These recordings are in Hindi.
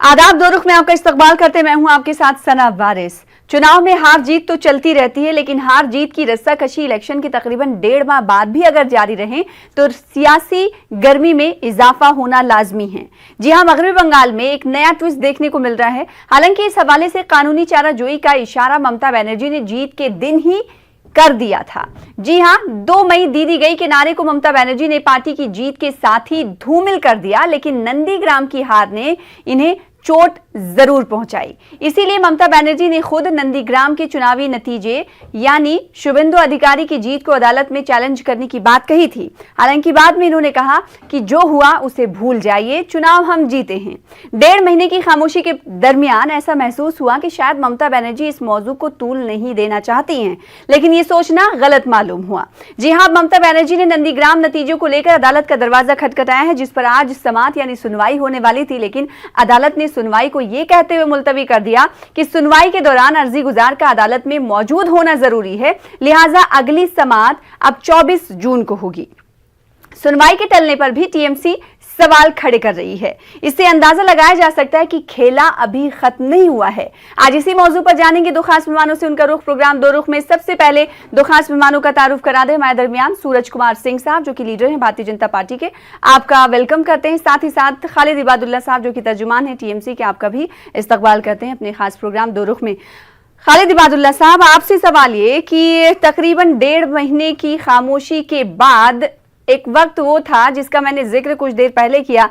आदाब, दो रुख में आपका इस्तकबाल करते मैं हूं आपके साथ सना वारिस। चुनाव में हार जीत तो चलती रहती है, लेकिन हार जीत की रस्साकशी इलेक्शन की तकरीबन 1.5 माह बाद भी अगर जारी रहे तो सियासी गर्मी में इजाफा होना लाजमी है। जी हां, मगरबी बंगाल में एक नया ट्विस्ट देखने को मिल रहा है। हालांकि इस हवाले से कानूनी चाराजोई का इशारा ममता बनर्जी ने जीत के दिन ही कर दिया था। जी हां, 2 मई दीदी गई के नारे को ममता बनर्जी ने पार्टी की जीत के साथ ही धूमिल कर दिया, लेकिन नंदीग्राम की हार ने इन्हें चोट जरूर पहुंचाई। इसीलिए ममता बनर्जी ने खुद नंदीग्राम के चुनावी नतीजे यानी शुभेंदु अधिकारी की जीत को अदालत में चैलेंज करने की बात कही थी। हालांकि बाद में इन्होंने कहा कि जो हुआ उसे भूल जाइए, चुनाव हम जीते हैं। 1.5 महीने की खामोशी के दरमियान ऐसा महसूस हुआ कि शायद ममता बनर्जी इस मौजू को तूल नहीं देना चाहती हैं, लेकिन ये सोचना गलत मालूम हुआ। जी हां, ममता बनर्जी ने नंदीग्राम नतीजों को लेकर अदालत का दरवाजा खटखटाया है, जिस पर आज समाअत यानी सुनवाई होने वाली थी, लेकिन अदालत ने सुनवाई को यह कहते हुए मुलतवी कर दिया कि सुनवाई के दौरान अर्जी गुजार का अदालत में मौजूद होना जरूरी है, लिहाजा अगली समाअत अब 24 जून को होगी। सुनवाई के टलने पर भी टीएमसी सवाल खड़े कर रही है। इससे अंदाजा लगाया जा सकता है कि खेला अभी खत्म नहीं हुआ है। आज इसी मौजू पर जानेंगे दो खास मेहमानों से उनका रुख। प्रोग्राम दो रुख में सबसे पहले दो खास मेहमानों का तारुफ करा दे। हमारे दरमियान सूरज कुमार सिंह साहब, जो कि लीडर हैं भारतीय जनता पार्टी के, आपका वेलकम करते हैं। साथ ही साथ खालिद इबादुल्ला साहब, जो कि तर्जुमान है टीएमसी के, आपका भी इस्तकबाल करते हैं अपने खास प्रोग्राम दो रुख में। खालिद इबादुल्ला साहब, आपसे सवाल ये कि तकरीबन 1.5 महीने की खामोशी के बाद एक वक्त वो था जिसका मैंने जिक्र कुछ देर पहले किया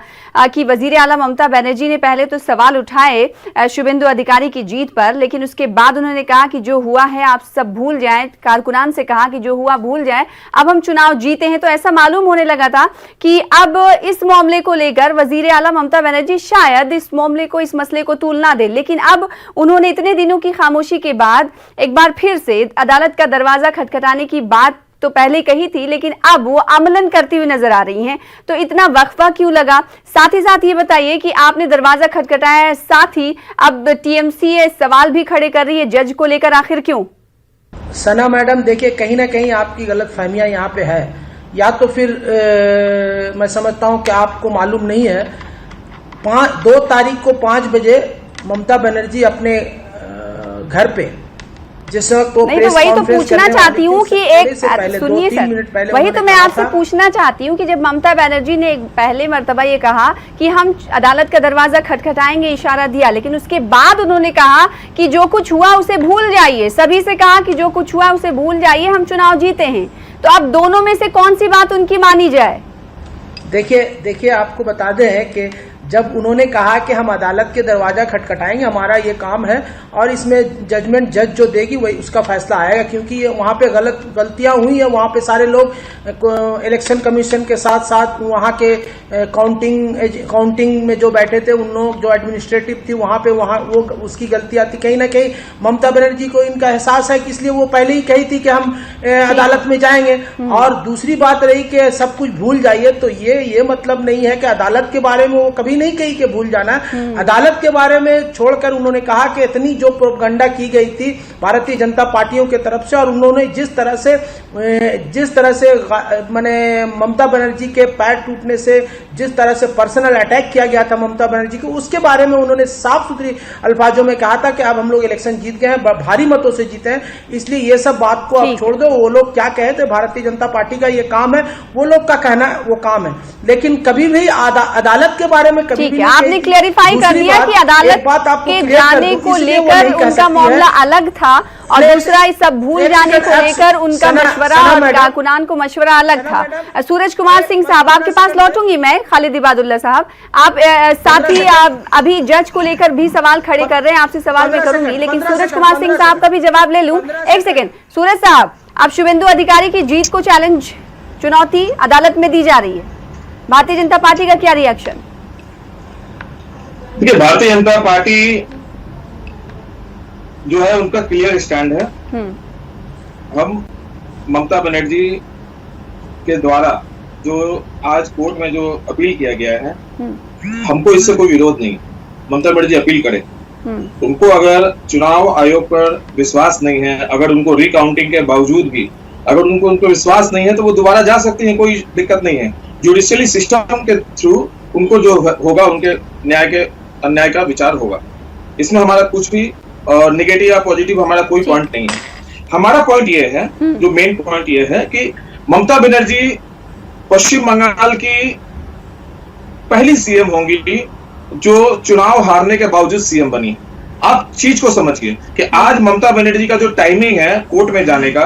कि वजीर आला ममता बनर्जी ने पहले तो सवाल उठाए शुभेंदु अधिकारी की जीत पर, लेकिन उसके बाद उन्होंने कहा कि जो हुआ है आप सब भूल जाएं। कारकुनान से कहा कि जो हुआ भूल जाएं, अब हम चुनाव जीते हैं। तो ऐसा मालूम होने लगा था कि अब इस मामले को लेकर वजीर आला ममता बनर्जी शायद इस मामले को, इस मसले को तूल ना दे, लेकिन अब उन्होंने इतने दिनों की खामोशी के बाद एक बार फिर से अदालत का दरवाजा खटखटाने की बात तो पहले कही थी, लेकिन अब वो अमलन करती हुई नजर आ रही हैं। तो इतना वक्फा क्यों लगा? साथ ही साथ ये बताइए कि आपने दरवाजा खटखटाया है, साथ ही अब टीएमसी सवाल भी खड़े कर रही है जज को लेकर, आखिर क्यों? सना मैडम, देखिए कहीं ना कहीं आपकी गलतफहमियां यहाँ पे है, या तो फिर मैं समझता हूँ कि आपको मालूम नहीं है। 2 तारीख को 5 बजे ममता बनर्जी अपने घर पे, जिस वक्त वो नहीं, तो वही तो पूछना चाहती हूँ कि एक सुनिए सर, वही तो मैं आपसे पूछना चाहती हूँ कि जब ममता बनर्जी ने पहले मर्तबा ये कहा कि हम अदालत का दरवाजा खटखटाएंगे, इशारा दिया, लेकिन उसके बाद उन्होंने कहा कि जो कुछ हुआ उसे भूल जाइए, सभी से कहा कि जो कुछ हुआ उसे भूल जाइए, हम चुनाव जीते हैं। तो अब दोनों में से कौन सी बात उनकी मानी जाए? देखिए आपको बता दें कि जब उन्होंने कहा कि हम अदालत के दरवाजा खटखटाएंगे, हमारा ये काम है और इसमें जजमेंट जज जो देगी वही उसका फैसला आएगा, क्योंकि ये वहाँ पे गलतियां हुई है। वहाँ पे सारे लोग इलेक्शन कमीशन के साथ साथ वहाँ के काउंटिंग में जो बैठे थे, उन लोग जो एडमिनिस्ट्रेटिव थी वहाँ वो उसकी गलतियां थी। कहीं ना कहीं ममता बनर्जी को इनका एहसास है कि इसलिए वो पहले ही कही थी कि हम अदालत में जाएंगे। और दूसरी बात रही कि सब कुछ भूल जाइए, तो ये मतलब नहीं है कि अदालत के बारे में वो कभी नहीं कही कि भूल जाना। अदालत के बारे में छोड़कर उन्होंने कहा कि इतनी जो प्रोपगंडा की गई थी भारतीय जनता पार्टियों की तरफ से, और उन्होंने जिस तरह से माने ममता बनर्जी के पैर टूटने से जिस तरह से पर्सनल अटैक किया गया था ममता बनर्जी को, उसके बारे में उन्होंने साफ सुथरी अल्फाजों में कहा था कि अब हम लोग इलेक्शन जीत गए हैं, भारी मतों से जीते हैं, इसलिए ये सब बात को आप छोड़ दो। वो लोग क्या कहे थे, भारतीय जनता पार्टी का ये काम है, वो लोग का कहना वो काम है, लेकिन कभी भी अदालत के बारे में ठीक है, आपने क्लेरिफाई कर दिया कि अदालत के जाने को लेकर उनका मामला अलग था, और दूसरा इस सब भूल जाने को लेकर उनका मशवरा और कारकुनान को मशवरा अलग था। सूरज कुमार सिंह साहब, आपके पास लौटूंगी मैं। खालिद इबादुल्ला साहब, आप साथ ही अभी जज को लेकर भी सवाल खड़े कर रहे हैं, आपसे सवाल मैं करूंगी, लेकिन सूरज कुमार सिंह साहब का भी जवाब ले लूं। एक सेकेंड, सूरज साहब, अब शुभेंदु अधिकारी की जीत को चैलेंज, चुनौती अदालत में दी जा रही है, भारतीय जनता पार्टी का क्या रिएक्शन? देखिए, भारतीय जनता पार्टी जो है उनका क्लियर स्टैंड है। हम ममता बनर्जी के द्वारा जो आज कोर्ट में जो अपील किया गया है, हमको इससे कोई विरोध नहीं। ममता बनर्जी अपील करें, उनको अगर चुनाव आयोग पर विश्वास नहीं है, अगर उनको रिकाउंटिंग के बावजूद भी अगर उनको विश्वास नहीं है, तो वो दोबारा जा सकती हैं, कोई दिक्कत नहीं है। जुडिशियली सिस्टम के थ्रू उनको जो होगा, उनके न्याय के अन्याय का विचार होगा। इसमें हमारा कुछ भी नेगेटिव या पॉजिटिव हमारा कोई पॉइंट नहीं है। हमारा पॉइंट ये है, जो मेन पॉइंट ये है कि ममता बनर्जी पश्चिम बंगाल की पहली सीएम होंगी जो चुनाव हारने के बावजूद सीएम बनी। आप चीज को समझिए कि आज ममता बनर्जी का जो टाइमिंग है कोर्ट में जाने का,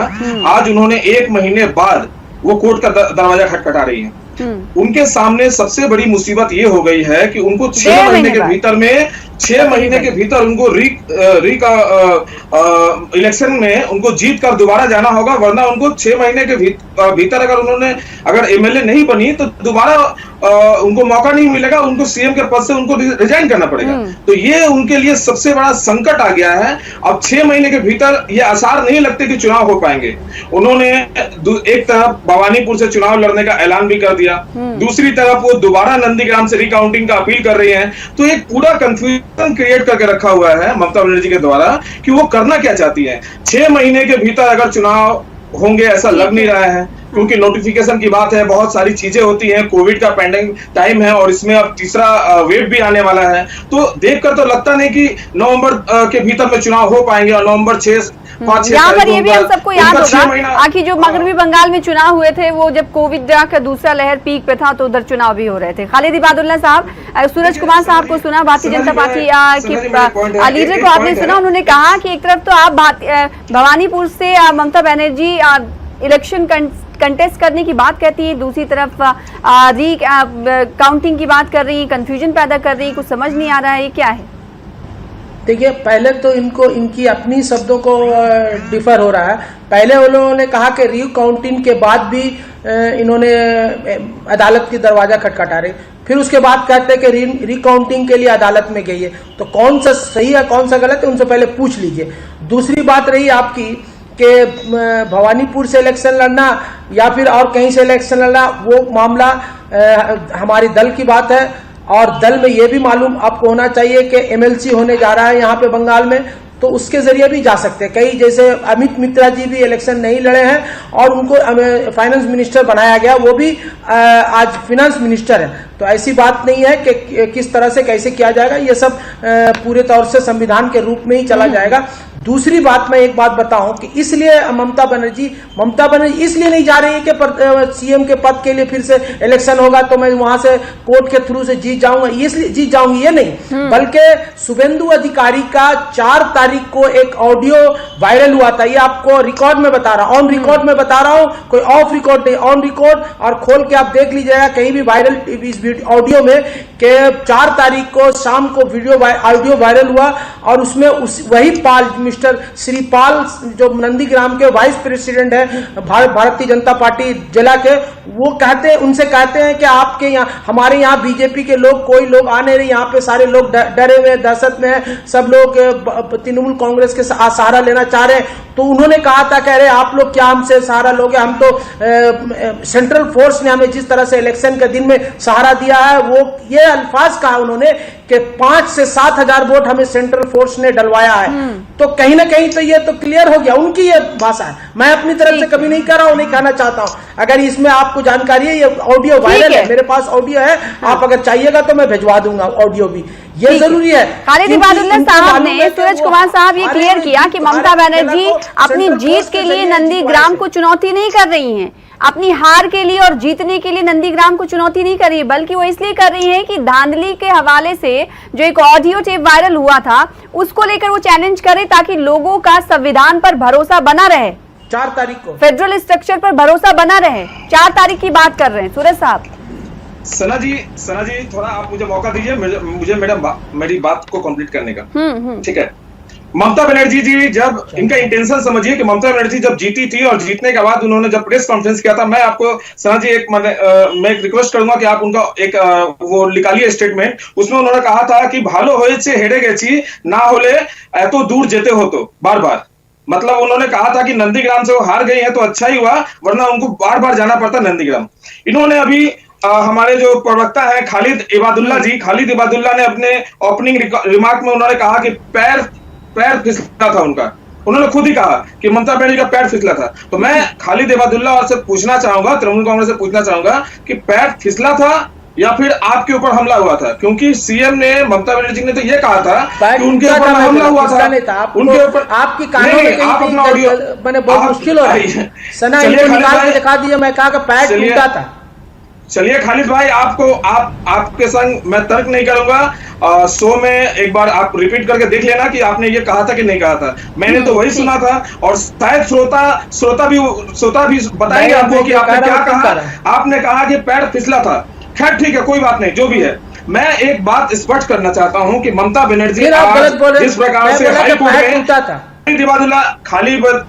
आज उन्होंने 1 महीने बाद वो कोर्ट का दरवाजा खटखटा रही है। उनके सामने सबसे बड़ी मुसीबत ये हो गई है कि उनको 6 महीने के भीतर में 6 महीने के भीतर उनको इलेक्शन में उनको जीत कर दोबारा जाना होगा, वरना उनको 6 महीने के भीतर अगर एमएलए नहीं बनी तो दोबारा उनको मौका नहीं मिलेगा, उनको सीएम के पद से उनको रिजाइन करना पड़ेगा। तो ये उनके लिए सबसे बड़ा संकट आ गया है। अब 6 महीने के भीतर ये आसार नहीं लगते कि चुनाव हो पाएंगे। उन्होंने एक तरफ भवानीपुर से चुनाव लड़ने का ऐलान भी कर दिया, दूसरी तरफ वो दोबारा नंदीग्राम से रिकाउंटिंग का अपील कर रही हैं। तो एक पूरा कंफ्यूजन क्रिएट करके रखा हुआ है ममता बनर्जी के द्वारा कि वो करना क्या चाहती है। 6 महीने के भीतर अगर चुनाव होंगे ऐसा लग नहीं रहा है, क्योंकि नोटिफिकेशन की बात है, बहुत सारी चीजें होती हैं, कोविड का पेंडिंग टाइम है और इसमें अब तीसरा वेव भी आने वाला है। तो देखकर तो लगता नहीं कि नवंबर के भीतर में चुनाव हो पाएंगे और नवंबर 5-6 यहाँ पर ये भी हम सबको याद होगा आखिर जो मगरबी बंगाल में चुनाव हुए थे वो जब कोविड का दूसरा लहर पीक पे था तो उधर चुनाव भी हो रहे थे। खालिद इबादुल्ला साहब, सूरज कुमार साहब को सुना, भारतीय जनता पार्टी के लीडर को आपने सुना, उन्होंने कहा कि एक तरफ तो आप भवानीपुर से ममता बनर्जी इलेक्शन कंटेस्ट करने की बात कहती है, दूसरी तरफ काउंटिंग की बात कर रही है, कंफ्यूजन पैदा कर रही है, कुछ समझ नहीं आ रहा है ये क्या है। देखिए, पहले तो इनकी अपनी शब्दों को डिफर हो रहा है। पहले उन्होंने कहा कि रिकाउंटिंग के बाद भी इन्होंने अदालत की दरवाजा खटखटा रहे, फिर उसके बाद कहते हैं कि रिकाउंटिंग के लिए अदालत में गई है। तो कौन सा सही है कौन सा गलत है उनसे पहले पूछ लीजिए। दूसरी बात रही आपकी कि भवानीपुर से इलेक्शन लड़ना या फिर और कहीं से इलेक्शन लड़ना, वो मामला हमारी दल की बात है और दल में ये भी मालूम आपको होना चाहिए कि एमएलसी होने जा रहा है यहाँ पे बंगाल में, तो उसके जरिए भी जा सकते हैं। कई जैसे अमित मित्रा जी भी इलेक्शन नहीं लड़े हैं और उनको फाइनेंस मिनिस्टर बनाया गया, वो भी आज फाइनेंस मिनिस्टर है। तो ऐसी बात नहीं है कि किस तरह से कैसे किया जाएगा, ये सब पूरे तौर से संविधान के रूप में ही चला जाएगा। दूसरी बात मैं एक बात बताऊं कि इसलिए ममता बनर्जी इसलिए नहीं जा रही है कि सीएम के पद के लिए फिर से इलेक्शन होगा तो मैं वहां से कोर्ट के थ्रू से जीत जाऊंगा, इसलिए जीत जाऊंगी ये नहीं, बल्कि शुभेंदु अधिकारी का 4 तारीख को एक ऑडियो वायरल हुआ था। ये आपको रिकॉर्ड में बता रहा हूं, ऑन रिकॉर्ड में बता रहा हूं, कोई ऑफ रिकॉर्ड नहीं, ऑन रिकॉर्ड, और खोल के आप देख लीजिएगा कहीं भी वायरल इस ऑडियो में कि 4 तारीख को शाम को ऑडियो वायरल हुआ और उसमें वही पाल मिस्टर श्रीपाल जो नंदीग्राम के वाइस प्रेसिडेंट है भारतीय जनता पार्टी जिला के, वो उनसे कहते हैं कि आपके यहाँ हमारे यहाँ बीजेपी के लोग कोई लोग आ नहीं रहे, यहाँ पे सारे लोग डरे हुए दहशत में है, सब लोग तृणमूल कांग्रेस के सहारा लेना चाह रहे हैं। तो उन्होंने कहा था, कह रहे आप लोग क्या हमसे सहारा लोगे, हम तो सेंट्रल फोर्स ने हमें जिस तरह से इलेक्शन के दिन में सहारा दिया है, वो ये अल्फाज कहा उन्होंने कि 5 से 7 हजार वोट हमें सेंट्रल फोर्स ने डलवाया है। तो कहीं ना कहीं तो ये तो क्लियर हो गया, उनकी ये भाषा है, मैं अपनी तरफ से कभी नहीं कर रहा हूं, नहीं कहना चाहता हूं। अगर इसमें आपको जानकारी है, ये ऑडियो वायरल है, मेरे पास ऑडियो है, आप अगर चाहिएगा तो मैं भिजवा दूंगा ऑडियो भी, ये जरूरी है। खालिद इबादुल्ला साहब ने, सूरज कुमार साहब ये क्लियर किया कि ममता बनर्जी अपनी जीत के लिए नंदीग्राम को चुनौती नहीं कर रही हैं, अपनी हार के लिए और जीतने के लिए नंदीग्राम को चुनौती नहीं कर रही है, बल्कि वो इसलिए कर रही है कि धांधली के हवाले से जो एक ऑडियो टेप वायरल हुआ था उसको लेकर वो चैलेंज करे ताकि लोगों का संविधान पर भरोसा बना रहे, 4 तारीख को फेडरल स्ट्रक्चर पर भरोसा बना रहे। 4 तारीख की बात कर रहे हैं सूरज साहब। सना जी थोड़ा आप मुझे मौका दीजिए, मुझे मेरी बात को कंप्लीट करने का, ठीक है। ममता बनर्जी जी, जब इनका इंटेंशन समझिए कि ममता बनर्जी जब जीती थी और जीतने के बाद उन्होंने जब प्रेस कॉन्फ्रेंस किया था, मैं आपको सना जी मैं एक रिक्वेस्ट करूंगा कि आप उनका एक वो निकालिए स्टेटमेंट। उसमें उन्होंने कहा था कि भालो होइछे हेरे गेছি ना होले एतो दूर जेते हो, तो बार मतलब उन्होंने कहा था कि नंदीग्राम से वो हार गई है तो अच्छा ही हुआ, वरना उनको बार जाना पड़ता नंदीग्राम। इन्होंने अभी हमारे जो प्रवक्ता है खालिद इबादुल्ला ने अपने ओपनिंग रिमार्क में उन्होंने कहा कि पैर फिसला था उनका, उन्होंने खुद ही कहा कि ममता बनर्जी का पैर फिसला था। तो मैं खालिद इबादुल्ला से पूछना चाहूंगा, तृणमूल कांग्रेस से पूछना चाहूंगा कि पैर फिसला था या फिर आपके ऊपर हमला हुआ था? क्योंकि सीएम ने, ममता बनर्जी ने तो ये कहा था कि उनके ऊपर हमला हुआ था, उनके ऊपर आपकी कानून आप अपना ऑडियो मैंने बहुत मुश्किल हो रही है सना इनको निकाल के दिखा दिया, मैं कहा कि पैर टूटा था। चलिए खालिद भाई, आपके संग मैं तर्क नहीं करूंगा। शो में एक बार आप रिपीट करके देख लेना कि आपने ये कहा था कि नहीं कहा था। मैंने तो वही सुना था, और शायद श्रोता भी बताएंगे आपको कि आपने क्या कहा। आपने कहा कि पैर फिसला था। खैर ठीक है, कोई बात नहीं, जो भी है। मैं एक बात स्पष्ट करना चाहता हूं कि ममता बनर्जी जिस प्रकार से हाईकोर्ट में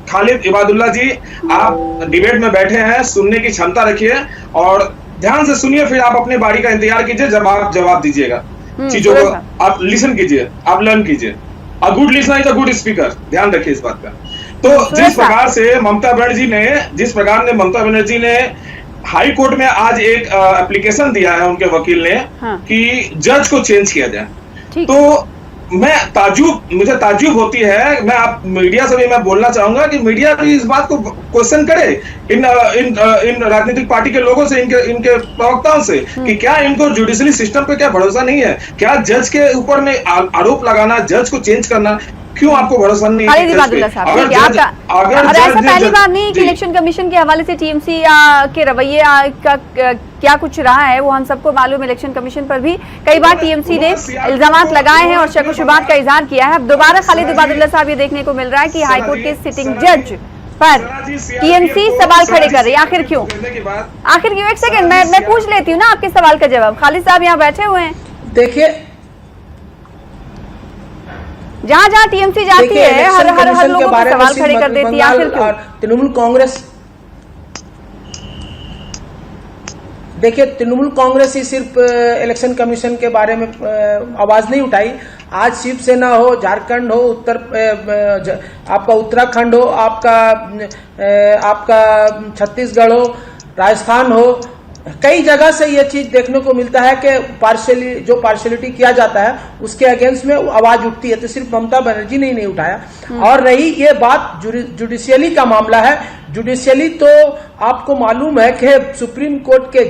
खालिद इबादुल्ला जी, आप डिबेट में बैठे हैं, सुनने की क्षमता रखिए और ध्यान से सुनिए, फिर आप अपने बारी का इंतजार कीजिए, जब आप जवाब दीजिएगा चीजों को। आप लिसन कीजिए, आप लर्न कीजिए। A good listener is a good speaker, ध्यान रखिए इस बात का। तो जिस प्रकार से ममता बनर्जी ने हाई कोर्ट में आज एक एप्लीकेशन दिया है उनके वकील ने, कि जज को चेंज किया जाए, तो मुझे ताज्जुब होती है। मैं आप मीडिया से भी मैं बोलना चाहूंगा कि मीडिया भी इस बात को क्वेश्चन करे इन राजनीतिक पार्टी के लोगों से, इनके प्रवक्ताओं से, कि क्या इनको जुडिशरी सिस्टम पे क्या भरोसा नहीं है? क्या जज के ऊपर में आरोप लगाना, जज को चेंज करना, क्यों आपको भरोसा नहीं है? ऐसा पहली बार नहीं कि इलेक्शन कमीशन के हवाले से टीएमसी के रवैये का क्या कुछ रहा है, वो हम सबको मालूम। इलेक्शन कमीशन पर भी कई बार टीएमसी ने इल्जामात लगाए हैं और शक व शुबात का इजहार किया है। अब दोबारा खालिद इबादुल्ला साहब ये देखने को मिल रहा है कि हाईकोर्ट के सिटिंग जज पर टीएमसी सवाल खड़े कर रही है। आखिर क्यों? एक सेकंड, मैं पूछ लेती हूँ ना आपके सवाल का जवाब। खालिद साहब यहाँ बैठे हुए हैं, देखिए जहाँ टीएमसी जाती है हर लोगों को सवाल खड़े कर देती है। आखिर क्यों? तृणमूल कांग्रेस, देखिए तृणमूल कांग्रेस ही सिर्फ इलेक्शन कमीशन के बारे में आवाज नहीं उठाई। आज शिवसेना हो, झारखंड हो, आपका उत्तराखंड हो, आपका छत्तीसगढ़ हो, राजस्थान हो, कई जगह से ये चीज देखने को मिलता है कि पार्शियलिटी किया जाता है उसके अगेंस्ट में आवाज उठती है। तो सिर्फ ममता बनर्जी ने ही नहीं उठाया। और रही ये बात जुडिशियली का मामला है, जुडिशियली तो आपको मालूम है कि सुप्रीम कोर्ट के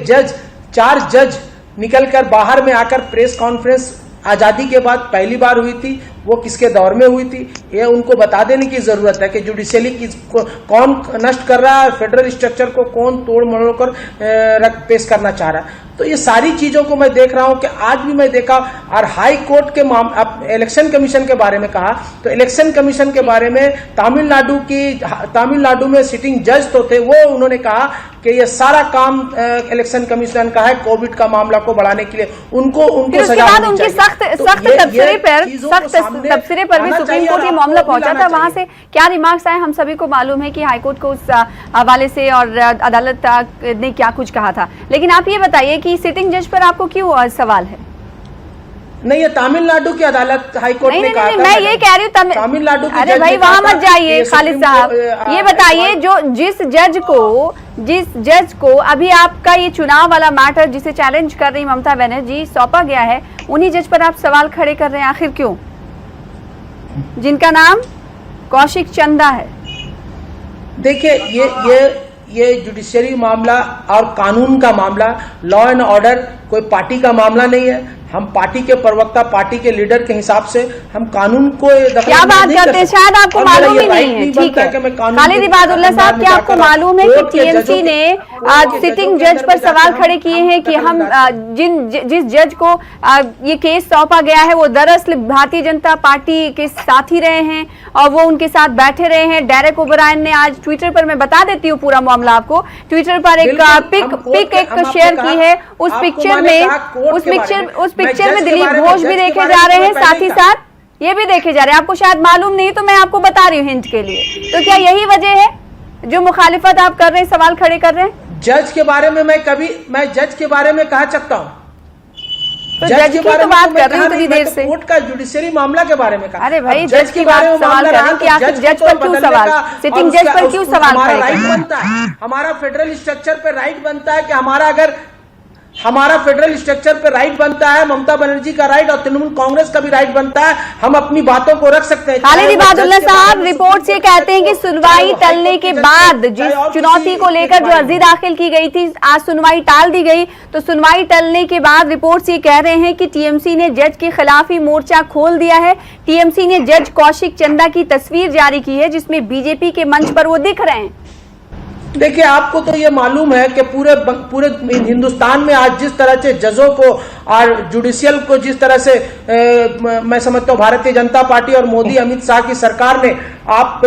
4 जज निकलकर बाहर में आकर प्रेस कॉन्फ्रेंस आजादी के बाद पहली बार हुई थी, वो किसके दौर में हुई थी, ये उनको बता देने की जरूरत है कि जुडिशियली कौन नष्ट कर रहा है, फेडरल स्ट्रक्चर को कौन तोड़ मरोड़ कर पेश करना चाह रहा है। तो ये सारी चीजों को मैं देख रहा हूं कि आज भी मैं देखा। और हाई कोर्ट के इलेक्शन कमीशन के बारे में कहा, तो इलेक्शन कमीशन के बारे में तमिलनाडु में सिटिंग जज तो थे, वो उन्होंने कहा कि ये सारा काम इलेक्शन कमीशन का है, कोविड का मामला को बढ़ाने के लिए उनको सजा मिलनी चाहिए। सख्त तबसरे पर भी सुप्रीम कोर्ट ये मामला पहुंचा था, वहां से क्या रिमार्क्स आए हम सभी को मालूम है कि हाईकोर्ट को उस हवाले से और अदालत ने क्या कुछ कहा था। लेकिन आप ये बताइए कि सिटिंग जज पर आपको क्यों सवाल है? नहीं, ये तमिलनाडु की अदालत हाईकोर्ट ने कहा था। मैं ये कह रही हूँ तमिलनाडु। अरे भाई वहां मत जाइए खालिद साहब, ये बताइए जिस जज को अभी आपका ये चुनाव वाला मैटर जिसे चैलेंज कर रही ममता बनर्जी सौंपा गया है, उन्हीं जज पर आप सवाल खड़े कर रहे हैं, आखिर क्यों? जिनका नाम कौशिक चंदा है। देखिए ये जुडिशियरी मामला और कानून का मामला, लॉ एंड ऑर्डर कोई पार्टी का मामला नहीं है। हम पार्टी के प्रवक्ता, पार्टी के लीडर के हिसाब से हम कानून को क्या बात करते हैं, शायद आपको मालूम ही नहीं है। ठीक है खालिद इबादुल्ला साहब, क्या आपको मालूम है कि टीएमसी ने आज सिटिंग जज पर सवाल खड़े किए हैं कि हम जिस जज को ये केस सौंपा गया है वो दरअसल भारतीय जनता पार्टी के साथ ही रहे हैं और वो उनके साथ बैठे रहे हैं। डेरेक ओब्रायन ने आज ट्विटर पर, मैं बता देती हूँ पूरा मामला आपको, ट्विटर पर एक पिक शेयर की है। उस पिक्चर में दिलीप घोष भी देखे जा रहे हैं, साथ ही साथ ये भी देखे जा रहे हैं। आपको शायद मालूम नहीं तो मैं आपको बता रही हूँ हिंट के लिए। तो क्या यही वजह है जो मुखालिफत आप कर रहे हैं, सवाल खड़े कर रहे हैं? जज के बारे में मैं जज के बारे में कहा सकता हूँ, तो जज की तो बात कर रही हूँ इतनी देर से। कोर्ट का जुडिशियरी मामला के बारे में कहा। अरे भाई जज की बात सवाल कर रहे हैं कि आखिर जज पर क्यों सवाल, सिटिंग जज पर क्यों सवाल राइट बनता है, हमारा फेडरल स्ट्रक्चर पे राइट बनता है कि हमारा अगर हमारा फेडरल स्ट्रक्चर पे राइट बनता है, ममता बनर्जी का राइट और तृणमूल कांग्रेस का भी राइट बनता है, हम अपनी बातों को रख सकते हैं। खालिद इबादुल्ला साहब, रिपोर्ट से कहते हैं कि सुनवाई टलने के बाद जिस चुनौती को लेकर जो अर्जी दाखिल की गई थी, आज सुनवाई टाल दी गई, तो सुनवाई टलने के बाद रिपोर्ट से कह रहे हैं कि टीएमसी ने जज के खिलाफ ही मोर्चा खोल दिया है। टीएमसी ने जज कौशिक चंदा की तस्वीर जारी की है जिसमें बीजेपी के मंच पर वो दिख रहे हैं। देखिए, आपको तो ये मालूम है कि पूरे हिंदुस्तान में आज जिस तरह से जजों को और जुडिशियल को जिस तरह से मैं समझता हूँ भारतीय जनता पार्टी और मोदी अमित शाह की सरकार ने, आप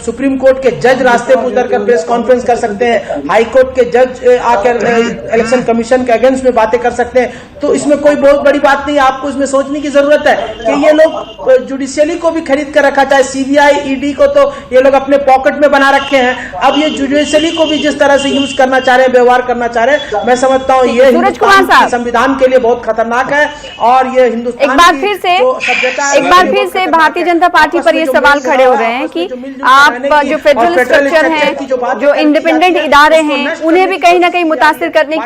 सुप्रीम कोर्ट के जज रास्ते पर उतरकर प्रेस कॉन्फ्रेंस कर सकते हैं, हाई कोर्ट के जज आकर इलेक्शन कमीशन के अगेंस्ट में बातें कर सकते हैं, तो इसमें कोई बहुत बड़ी बात नहीं है। आपको इसमें सोचने की जरूरत है कि ये लोग जुडिशियली को भी खरीद कर रखा, चाहे सीबीआई ईडी को तो ये लोग अपने पॉकेट में बना रखे हैं, अब ये जुडिशियली को भी जिस तरह से यूज करना चाह रहे हैं, व्यवहार करना चाह रहे हैं, मैं समझता हूँ ये हिंदुस्तान के संविधान के लिए बहुत खतरनाक है। और ये हिंदुस्तान एक बार फिर से भारतीय जनता पार्टी पर ये सवाल खड़े हो रहे हैं कि आप जो फेडरल स्ट्रक्चर है, जो इंडिपेंडेंट इदारे हैं, उन्हें भी कहीं ना कहीं मुतासिर करने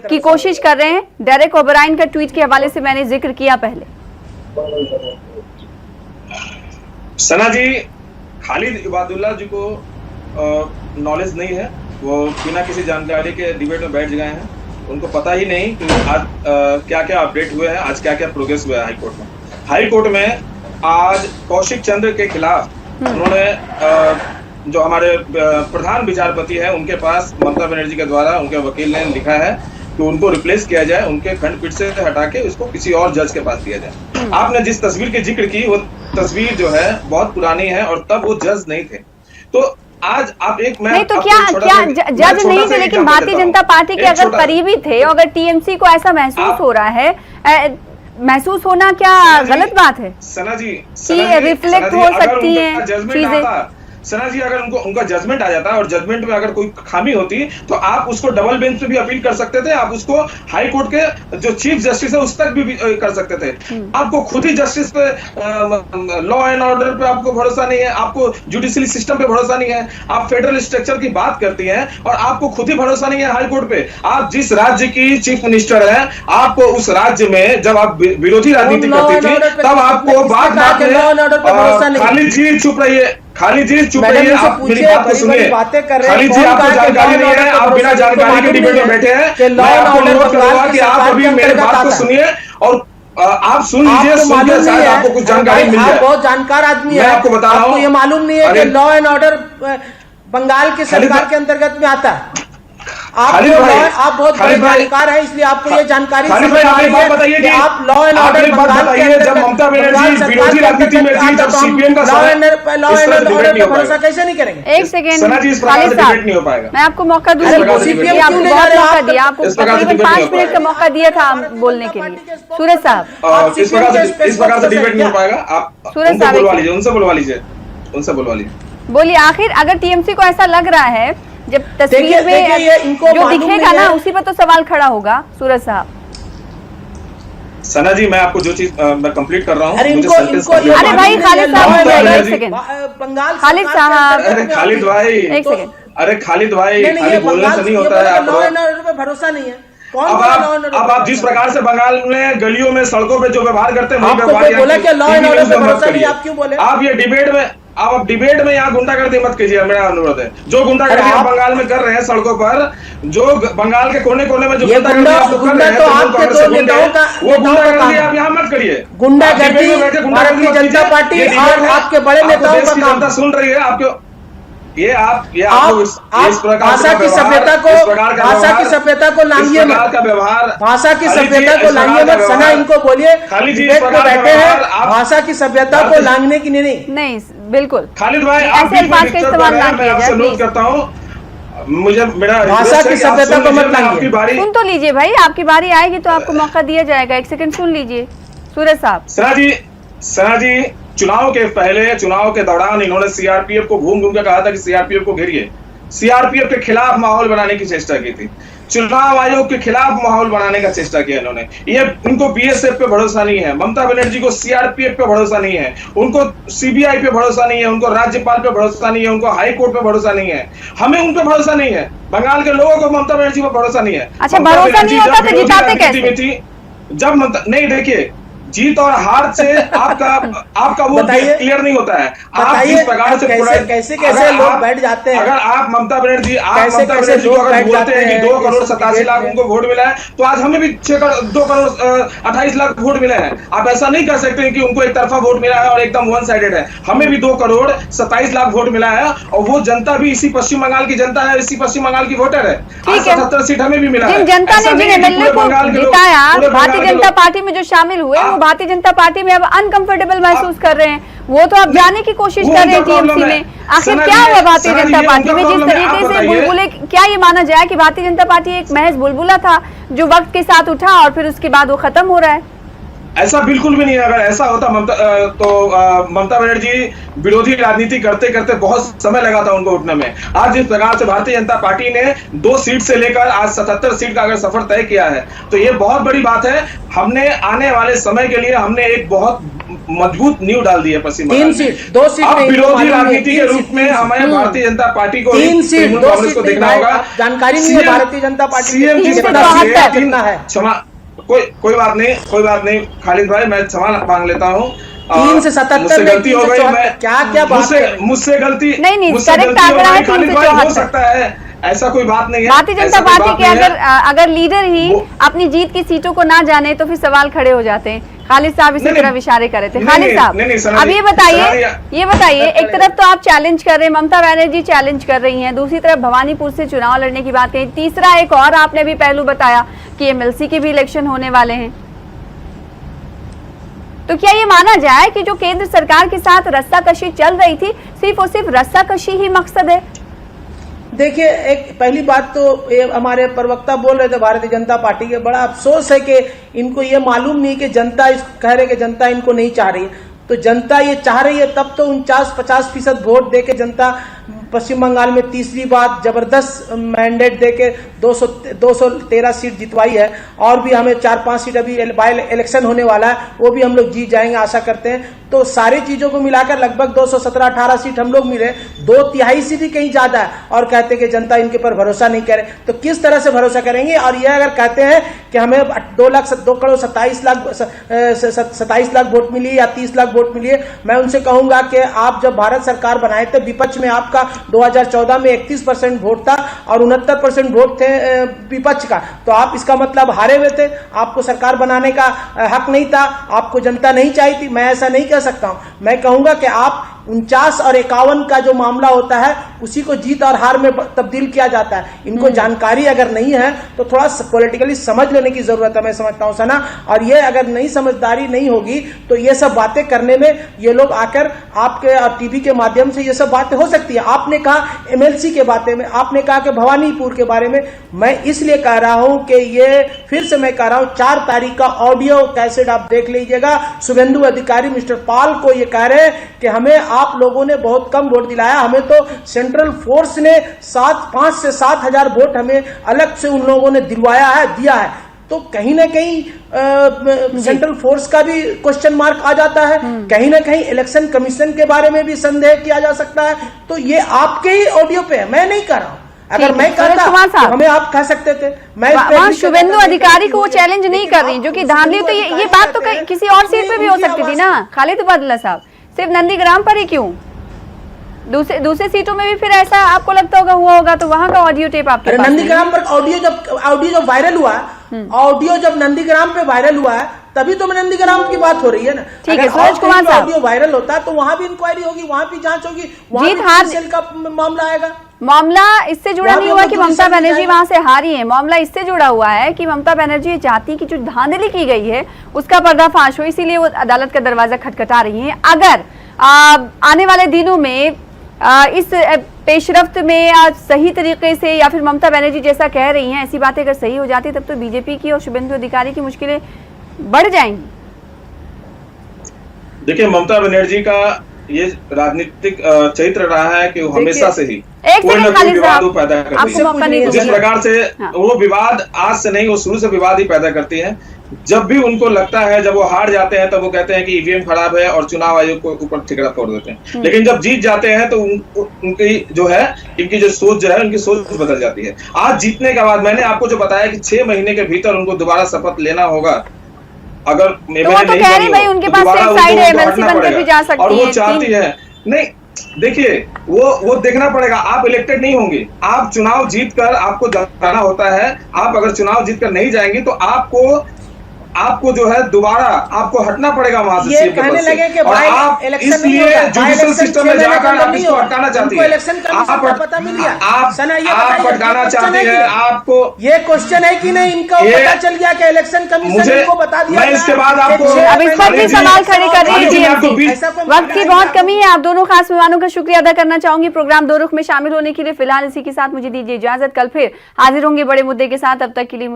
की कोशिश कर रहे हैं। डेरेक ओबराइन का ट्वीट के हवाले से मैंने जिक्र किया पहले। सना जी, खालिद इबादुल्ला जी को नॉलेज नहीं है, वो बिना किसी जानकारी के डिबेट में बैठ गए हैं, उनको पता ही नहीं कि आज क्या क्या अपडेट हुए हैं, आज क्या क्या प्रोग्रेस हुआ है हाईकोर्ट में। हाईकोर्ट में आज कौशिक चंद्र के खिलाफ उन्होंने जो हमारे प्रधान विचारपति है उनके पास ममता बनर्जी के द्वारा उनके वकील ने लिखा है कि उनको रिप्लेस किया जाए, उनके खंडपीठ से हटा के उसको किसी और जज के पास दिया जाए। आपने जिस तस्वीर की जिक्र की वो तस्वीर जो है बहुत पुरानी है और तब वो जज नहीं थे। तो आज आप नहीं तो क्या जज नहीं थे, लेकिन भारतीय जनता पार्टी के अगर करीबी थे, अगर टीएमसी को ऐसा महसूस हो रहा है, महसूस होना क्या गलत बात है? सना जी, रिफ्लेक्ट हो सकती है चीजें। सना जी, अगर उनका जजमेंट आ जाता और जजमेंट में अगर कोई खामी होती तो आप उसको डबल बेंच पे भी अपील कर सकते थे, आप उसको हाई कोर्ट के जो चीफ जस्टिस है उस तक भी कर सकते थे। आपको खुद ही जस्टिस पे, लॉ एंड ऑर्डर पे आपको भरोसा नहीं है, आपको जुडिशियली सिस्टम पे भरोसा नहीं है, आप फेडरल स्ट्रक्चर की बात करती हैं और आपको खुद ही भरोसा नहीं है हाई कोर्ट पे। आप जिस राज्य की चीफ मिनिस्टर है, आपको उस राज्य में जब आप विरोधी राजनीति करती थी तब आपको बात में खालिद जी चुप रहिए, खालिद जी चुप रहिए, आप मेरी बात को सुनिए। खालिद जी, आपको जानकारी नहीं है, आप बिना जानकारी के डिबेट में बैठे हैं। मैं आपको अनुरोध करूंगा कि आप अभी मेरी बात को सुनिए और आप सुन लीजिए, सुन के शायद आपको कुछ जानकारी मिल जाए। बहुत जानकार आदमी है, मैं आपको बता रहा हूँ, ये मालूम नहीं है कि लॉ एंड ऑर्डर बंगाल के सरकार के अंतर्गत में आता है। आप बहुत बड़े जानकार हैं, इसलिए आपको ये जानकारी बताइए कि आप लॉ एंड ऑर्डर बताइए, जब ममता बनर्जी विरोधी राजनीति में थी, जब सीपीएम का लॉ एंड ऑर्डर पे भरोसा कैसे नहीं करेंगे? एक सेकेंड, नहीं हो पाएगा। मैं आपको मौका दूंगी, आपको तकरीबन 5 मिनट का मौका दिया था बोलने के लिए। सूरज साहब, इस प्रकार से डिबेट नहीं हो पाएगा। आप सूरज साहब बुलवा लीजिए, उनसे बुलवा लीजिए। बोलिए, आखिर अगर टीएमसी को ऐसा लग रहा है, जब तस्वीर में जो दिखेगा ना उसी पर तो सवाल खड़ा होगा। सूरज साहब, सना जी, मैं आपको जो चीज मैं कंप्लीट कर रहा हूँ, अरे भाई खालिद साहब, एक सेकंड, खालिद साहब, खालिद भाई, एक सेकंड, अरे खालिद भाई, खाली बोलने से नहीं होता है, लॉ एंड ऑर्डर पे भरोसा नहीं है। अब आप जिस प्रकार से बंगाल में गलियों में सड़कों पे जो व्यवहार करते हैं, आप क्यों बोले? आप ये डिबेट में, आप डिबेट में यहाँ गुंडागर्दी मत कीजिए, मेरा अनुरोध है। जो गुंडागर्दी आप बंगाल में कर रहे हैं सड़कों पर, जो बंगाल के कोने कोने में जो गुंडागर्दी आप लोग कर रहे हैं, वो गुंडागर्दी आप यहाँ मत करिए। गुंडागर्दी भारतीय जनता पार्टी और आपके बड़े नेताओं का काम सुन रही है। आपको ये आप इस भाषा की सभ्यता को लांघिए मत, भाषा की सभ्यता को लांघिए मत। सना, इनको बोलिए डिबेट में बैठे हैं, भाषा की सभ्यता को लांघने की नहीं, बिल्कुल। खालिद भाई, ऐसे अल्फाज का इस्तेमाल ना किया जाए, अनुरोध करता हूँ, मुझे मेरा भाषा की सभ्यता को मत लांघिए। सुन तो लीजिए भाई, आपकी बारी आएगी तो आपको मौका दिया जाएगा। एक सेकंड सुन लीजिए सूरज साहब। सना जी, चुनाव के पहले, चुनाव के दौरान इन्होंने सीआरपीएफ को घूम घूम के कहा था कि सीआरपीएफ को घेरिए, सीआरपीएफ के खिलाफ माहौल बनाने की चेष्टा की थी। चुनाव आयोग के खिलाफ माहौल बनाने का चेष्टा किया इन्होंने। ये उनको बीएसएफ पे भरोसा नहीं है, ममता बनर्जी को सीआरपीएफ पे भरोसा नहीं है, उनको सीबीआई पे भरोसा नहीं है, उनको राज्यपाल पे भरोसा नहीं है, उनको हाई कोर्ट पे भरोसा नहीं है, हमें उन पे भरोसा नहीं है, बंगाल के लोगों को ममता बनर्जी पर भरोसा नहीं है। अच्छा, भरोसा नहीं होता तो जिताते कैसे? जब ममता नहीं, देखिए जीत और हार से आपका वो क्लियर नहीं होता है। आप जिस प्रकार से कैसे लोग बैठ जाते हैं, अगर आप ममता बनर्जी को अगर बोलते हैं कि 2,87,00,000 उनको वोट मिला है, तो आज हमें भी 2,28,00,000 वोट मिले हैं। आप ऐसा नहीं कर सकते कि उनको एक तरफा वोट मिला है और एकदम वन साइडेड है। हमें भी 2,27,00,000 वोट मिला है और वो जनता भी इसी पश्चिम बंगाल की जनता है, इसी पश्चिम बंगाल की वोटर है। 77 सीट हमें भी मिला है। जनता ने जिन एमएलए को जिताया भारतीय जनता पार्टी में जो शामिल हुए, वो भारतीय जनता पार्टी में अब अनकंफर्टेबल महसूस कर रहे हैं, वो तो अब जाने की कोशिश कर रहे हैं टीएमसी में। आखिर क्या हुआ भारतीय जनता पार्टी में? जिस तरीके से बुलबुले, क्या ये माना जाए कि भारतीय जनता पार्टी एक महज बुलबुला था जो वक्त के साथ उठा और फिर उसके बाद वो खत्म हो रहा है? ऐसा बिल्कुल भी नहीं है। अगर ऐसा होता ममता बनर्जी विरोधी राजनीति करते करते बहुत समय लगा था उनको उठने में। आज जिस प्रकार से भारतीय जनता पार्टी ने 2 सीट से लेकर आज 77 सीट का अगर सफर तय किया है, तो ये बहुत बड़ी बात है। हमने आने वाले समय के लिए हमने एक बहुत मजबूत नींव डाल दी है पश्चिम बंगाल में। 2 सीट अब विरोधी राजनीति के रूप में हमें भारतीय जनता पार्टी को 3 सीट कांग्रेस को देखना होगा। जानकारी नहीं है भारतीय जनता पार्टी सीएम जिस प्रकार है। क्षमा, कोई बात नहीं खालिद भाई, मैं क्षमा मांग लेता हूँ। 3 से 77 मुझसे गलती हो गई, मैं क्या मुझसे गलती नहीं करेक्ट आंकड़ा है 3 से 74 हो सकता है, ऐसा कोई बात नहीं है। भारतीय जनता पार्टी के अगर लीडर ही अपनी जीत की सीटों को ना जाने तो फिर सवाल खड़े हो जाते हैं। खालिद साहब इसी तरफ इशारे कर रहे थे। खालिद साहब, अब ये बताइए एक तरफ तो आप चैलेंज कर रहे हैं, ममता बनर्जी चैलेंज कर रही हैं, दूसरी तरफ भवानीपुर से चुनाव लड़ने की बात कही, तीसरा एक और आपने भी पहलू बताया कि एमएलसी के भी इलेक्शन होने वाले हैं। तो क्या ये माना जाए कि जो केंद्र सरकार के साथ रस्साकशी चल रही थी, सिर्फ और सिर्फ रस्साकशी ही मकसद है? देखिए, एक पहली बात तो ये हमारे प्रवक्ता बोल रहे थे भारतीय जनता पार्टी के, बड़ा अफसोस है कि इनको ये मालूम नहीं कि जनता कह रहे कि जनता इनको नहीं चाह रही है। तो जनता ये चाह रही है तब तो 49-50% वोट देके जनता पश्चिम बंगाल में तीसरी बार जबरदस्त मैंडेट देके 213 सीट जितवाई है। और भी हमें 4-5 सीट अभी बाय इलेक्शन होने वाला है, वो भी हम लोग जीत जाएंगे आशा करते हैं। तो सारी चीजों को मिलाकर लगभग 217-18 सीट हम लोग मिले, 2/3 से भी कहीं ज्यादा है। और कहते हैं कि जनता इनके पर भरोसा नहीं करे, तो किस तरह से भरोसा करेंगे? और यह अगर कहते हैं कि हमें 2,27,00,000 वोट मिली या 30 लाख वोट मिली है, मैं उनसे कहूंगा कि आप जब भारत सरकार बनाए थे, विपक्ष में आपका 2014 में 31% वोट था और 69% वोट थे विपक्ष का। तो आप इसका मतलब हारे हुए थे, आपको सरकार बनाने का हक नहीं था, आपको जनता नहीं चाहिए थी। मैं ऐसा नहीं कह सकता हूं। मैं कहूंगा कि आप 49 और 51 का जो मामला होता है उसी को जीत और हार में तब्दील किया जाता है। इनको जानकारी अगर नहीं है तो थोड़ा पॉलिटिकली समझ लेने की जरूरत है, मैं समझता हूं सना। और ये अगर नहीं समझदारी नहीं होगी तो ये सब बातें करने में ये लोग आकर आपके टीवी के माध्यम से ये सब बातें हो सकती है। आपने कहा एमएलसी के बारे में, आपने कहा कि भवानीपुर के बारे में, मैं इसलिए कह रहा हूं कि ये फिर से मैं कह रहा हूं 4 तारीख का ऑडियो कैसेट आप देख लीजिएगा। शुभेंदु अधिकारी मिस्टर पाल को ये कह रहे हैं कि हमें आप लोगों ने बहुत कम वोट दिलाया, हमें तो सेंट्रल फोर्स ने 5 से 7 हजार वोट हमें अलग से उन लोगों ने दिलवाया है, दिया है। तो कहीं ना कहीं सेंट्रल फोर्स का भी क्वेश्चन मार्क आ जाता है, कहीं ना कहीं इलेक्शन कमीशन के बारे में भी संदेह किया जा सकता है। तो ये आपके ही ऑडियो पे है, मैं नहीं कर रहा हूं। अगर मैं कहता तो हमें आप कह सकते थे। मैं शुभेंदु अधिकारी को वो चैलेंज नहीं कर रही जो कि धांधली, तो ये बात तो किसी और सीट पे भी हो सकती थी ना खालिद बादला साहब, सिर्फ नंदीग्राम पर ही क्यों? दूसरे सीटों में भी फिर ऐसा आपको लगता हुआ होगा, तो वहां का ऑडियो टेप आपके पास? नंदीग्राम पर ऑडियो जब वायरल हुआ, ऑडियो जब नंदीग्राम पे वायरल हुआ है तभी तो नंदीग्राम की बात हो रही है ना। ठीक है, सूरज कुमार साहब, ऑडियो वायरल होता है तो वहां भी इंक्वायरी होगी, वहां भी जांच होगी, वहां भी सेल का मामला आएगा। मामला इससे जुड़ा नहीं हुआ कि ममता बनर्जी वहां से हारी है, मामला इससे जुड़ा हुआ है कि ममता बनर्जी चाहती कि जो धांधली की गई है उसका पर्दाफाश हो, इसीलिए वो अदालत का दरवाजा खटखटा रही है। अगर आने वाले दिनों में इस पेशरफ्त में सही तरीके से, या फिर ममता बनर्जी जैसा कह रही हैं ऐसी बातें अगर सही हो जाती, तब तो बीजेपी की और शुभेंदु अधिकारी की मुश्किलें बढ़ जाएंगी। देखिए, ममता बनर्जी का ये राजनीतिक चरित्र रहा है कि वो हमेशा से ही एक कोई ना सेकंड कोई खालिद विवाद साहब, वो पैदा करती आपको है। मौका नहीं जिस दूंगी। प्रकार से हाँ। वो विवाद आज से नहीं, वो शुरू से विवाद ही पैदा करती है। जब भी उनको लगता है, जब वो हार जाते हैं तब वो कहते हैं कि ईवीएम खराब है और चुनाव आयोग को ऊपर ठिकरा फोड़ देते हैं। लेकिन जब जीत जाते हैं तो उनकी जो है, इनकी जो सोच जो है, उनकी सोच बदल जाती है। आज जीतने के बाद मैंने आपको जो बताया कि 6 महीने के भीतर उनको दोबारा शपथ लेना होगा। अगर तो वो तो कह रही भाई उनके पास एक साइड है, एमएलसी बनकर भी जा सकती और वो है। चाहती है नहीं, देखिए वो देखना पड़ेगा। आप इलेक्टेड नहीं होंगे, आप चुनाव जीतकर आपको जाना होता है। आप अगर चुनाव जीतकर नहीं जाएंगे तो आपको जो है दोबारा आपको हटना पड़ेगा वहां से। ये कहने लगे कि और आप इसलिए जुडिशियल सिस्टम में जाकर आप इसको हटाना चाहती है। इलेक्शन कमीशन का पता मिल गया। आप हटाना चाहती है। आपको ये क्वेश्चन है कि नहीं, इनको पता चल गया कि इलेक्शन कमीशन इनको बता दिया। मैं इसके बाद आपको अब इस पर भी सवाल खड़े कर रही है टीएमसी। वक्त की बहुत कमी है। आप दोनों खास मेहमानों का शुक्रिया अदा करना चाहूंगी प्रोग्राम दो रुख में शामिल होने के लिए। फिलहाल इसी के साथ मुझे दीजिए इजाजत। कल फिर हाजिर होंगे बड़े मुद्दे के साथ। अब तक के लिए